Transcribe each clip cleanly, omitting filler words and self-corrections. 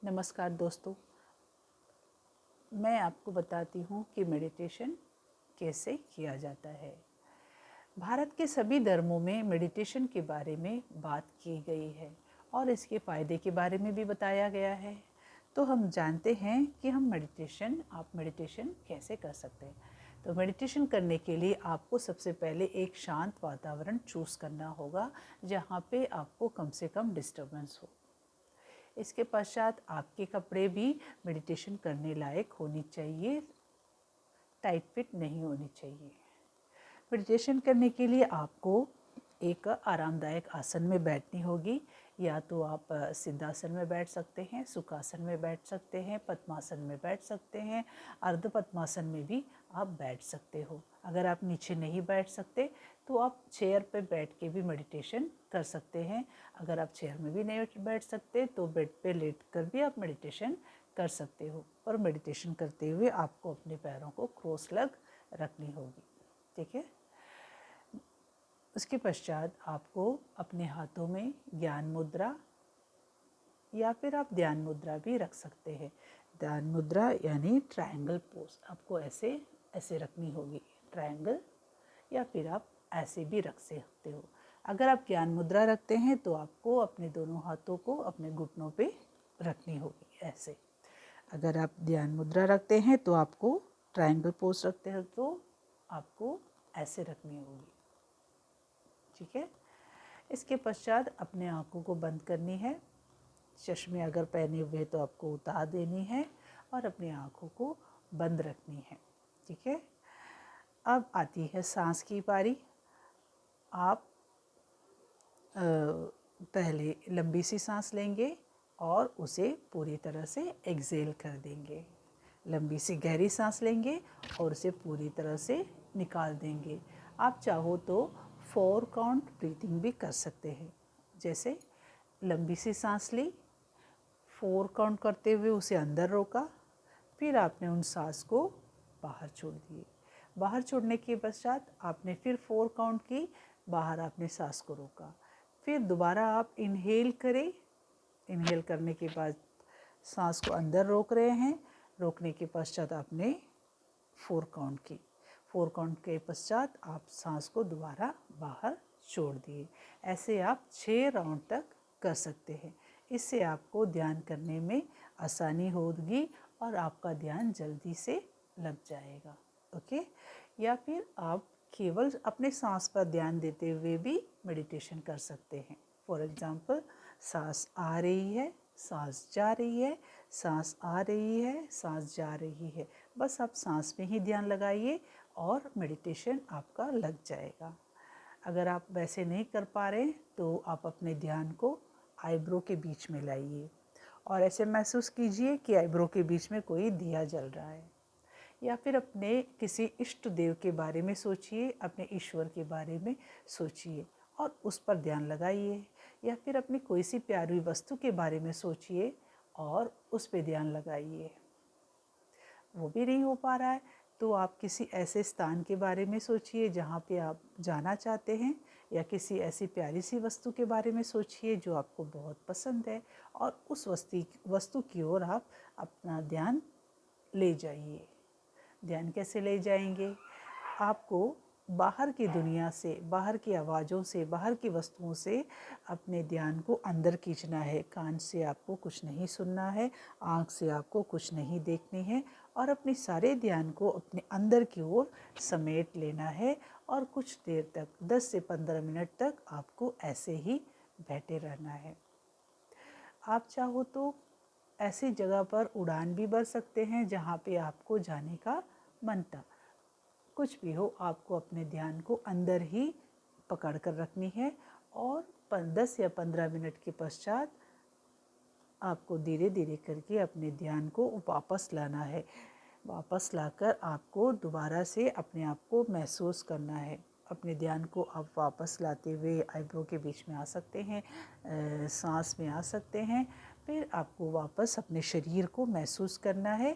नमस्कार दोस्तों, मैं आपको बताती हूँ कि मेडिटेशन कैसे किया जाता है। भारत के सभी धर्मों में मेडिटेशन के बारे में बात की गई है और इसके फ़ायदे के बारे में भी बताया गया है। तो हम जानते हैं कि आप मेडिटेशन कैसे कर सकते हैं। तो मेडिटेशन करने के लिए आपको सबसे पहले एक शांत वातावरण चूज़ करना होगा, जहाँ पे आपको कम से कम डिस्टर्बेंस हो। इसके पश्चात आपके कपड़े भी मेडिटेशन करने लायक होनी चाहिए, टाइट फिट नहीं होनी चाहिए। मेडिटेशन करने के लिए आपको एक आरामदायक आसन में बैठनी होगी। या तो आप सिद्धासन में बैठ सकते हैं, सुखासन में बैठ सकते हैं, पद्मासन में बैठ सकते हैं, अर्ध पद्मासन में भी आप बैठ सकते हो। अगर आप नीचे नहीं बैठ सकते तो आप चेयर पे बैठ के भी मेडिटेशन कर सकते हैं। अगर आप चेयर में भी नहीं बैठ सकते तो बेड पे लेट कर भी आप मेडिटेशन कर सकते हो। और मेडिटेशन करते हुए आपको अपने पैरों को क्रॉस लग रखनी होगी, ठीक है। उसके पश्चात आपको अपने हाथों में ज्ञान मुद्रा या फिर आप ध्यान मुद्रा भी रख सकते हैं। ध्यान मुद्रा यानी ट्रायंगल पोज आपको ऐसे ऐसे रखनी होगी, ट्रायंगल, या फिर आप ऐसे भी रख सकते हो। अगर आप ज्ञान मुद्रा रखते हैं तो आपको अपने दोनों हाथों को अपने घुटनों पे रखनी होगी ऐसे। अगर आप ध्यान मुद्रा रखते हैं तो आपको ट्रायंगल पोज रखते हैं तो आपको ऐसे रखनी होगी, ठीक है। इसके पश्चात अपने आँखों को बंद करनी है। चश्मे अगर पहने हुए तो आपको उतार देनी है और अपनी आँखों को बंद रखनी है, ठीक है। अब आती है सांस की बारी। आप पहले लंबी सी सांस लेंगे और उसे पूरी तरह से एक्सेल कर देंगे। लंबी सी गहरी सांस लेंगे और उसे पूरी तरह से निकाल देंगे। आप चाहो तो 4 काउंट ब्रीथिंग भी कर सकते हैं। जैसे लंबी सी सांस ली, 4 काउंट करते हुए उसे अंदर रोका, फिर आपने उन सांस को बाहर छोड़ दिए। बाहर छोड़ने के पश्चात आपने फिर 4 काउंट की, बाहर आपने सांस को रोका। फिर दोबारा आप इनहेल करें। इनहेल करने के बाद सांस को अंदर रोक रहे हैं। रोकने के पश्चात आपने 4 काउंट की। 4 काउंट के पश्चात आप सांस को दोबारा बाहर छोड़ दिए। ऐसे आप 6 राउंड तक कर सकते हैं। इससे आपको ध्यान करने में आसानी होगी और आपका ध्यान जल्दी से लग जाएगा, ओके। या फिर आप केवल अपने सांस पर ध्यान देते हुए भी मेडिटेशन कर सकते हैं। फॉर एग्जांपल, सांस आ रही है, सांस जा रही है, सांस आ रही है, सांस जा रही है। बस आप सांस में ही ध्यान लगाइए और मेडिटेशन आपका लग जाएगा। अगर आप वैसे नहीं कर पा रहे तो आप अपने ध्यान को आईब्रो के बीच में लाइए और ऐसे महसूस कीजिए कि आईब्रो के बीच में कोई दिया जल रहा है। या फिर अपने किसी इष्ट देव के बारे में सोचिए, अपने ईश्वर के बारे में सोचिए और उस पर ध्यान लगाइए। या फिर अपनी कोई सी प्यारी वस्तु के बारे में सोचिए और उस पर ध्यान लगाइए। वो भी नहीं हो पा रहा है तो आप किसी ऐसे स्थान के बारे में सोचिए जहाँ पे आप जाना चाहते हैं, या किसी ऐसी प्यारी सी वस्तु के बारे में सोचिए जो आपको बहुत पसंद है और उस वस्तु की ओर आप अपना ध्यान ले जाइए। ध्यान कैसे ले जाएंगे? आपको बाहर की दुनिया से, बाहर की आवाज़ों से, बाहर की वस्तुओं से अपने ध्यान को अंदर खींचना है। कान से आपको कुछ नहीं सुनना है, आँख से आपको कुछ नहीं देखनी है और अपने सारे ध्यान को अपने अंदर की ओर समेट लेना है। और कुछ देर तक, 10 से 15 मिनट तक आपको ऐसे ही बैठे रहना है। आप चाहो तो ऐसी जगह पर उड़ान भी भर सकते हैं जहाँ पे आपको जाने का मन था। कुछ भी हो, आपको अपने ध्यान को अंदर ही पकड़ कर रखनी है और 10 या 15 मिनट के पश्चात आपको धीरे धीरे करके अपने ध्यान को वापस लाना है। वापस लाकर आपको दोबारा से अपने आप को महसूस करना है। अपने ध्यान को आप वापस लाते हुए आईब्रो के बीच में आ सकते हैं, सांस में आ सकते हैं। फिर आपको वापस अपने शरीर को महसूस करना है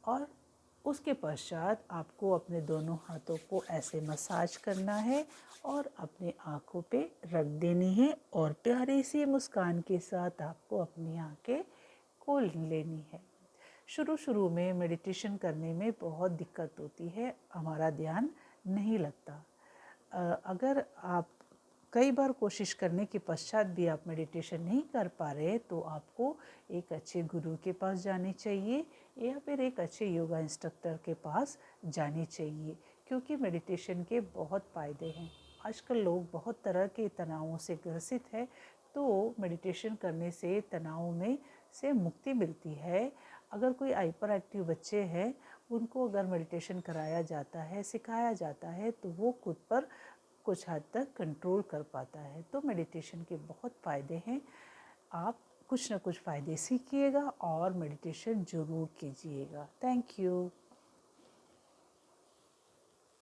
और उसके पश्चात आपको अपने दोनों हाथों को ऐसे मसाज करना है और अपने आँखों पे रख देनी है और प्यारी सी मुस्कान के साथ आपको अपनी आँखें को लेनी है। शुरू में मेडिटेशन करने में बहुत दिक्कत होती है, हमारा ध्यान नहीं लगता। अगर आप कई बार कोशिश करने के पश्चात भी आप मेडिटेशन नहीं कर पा रहे तो आपको एक अच्छे गुरु के पास जानी चाहिए या फिर एक अच्छे योगा इंस्ट्रक्टर के पास जानी चाहिए, क्योंकि मेडिटेशन के बहुत फ़ायदे हैं। आजकल लोग बहुत तरह के तनावों से ग्रसित है, तो मेडिटेशन करने से तनाव में से मुक्ति मिलती है। अगर कोई हाइपर एक्टिव बच्चे हैं, उनको अगर मेडिटेशन कराया जाता है, सिखाया जाता है, तो वो खुद पर कुछ हद तक कंट्रोल कर पाता है। तो मेडिटेशन के बहुत फ़ायदे हैं। आप कुछ ना कुछ फ़ायदे सीखिएगा और मेडिटेशन ज़रूर कीजिएगा। Thank you.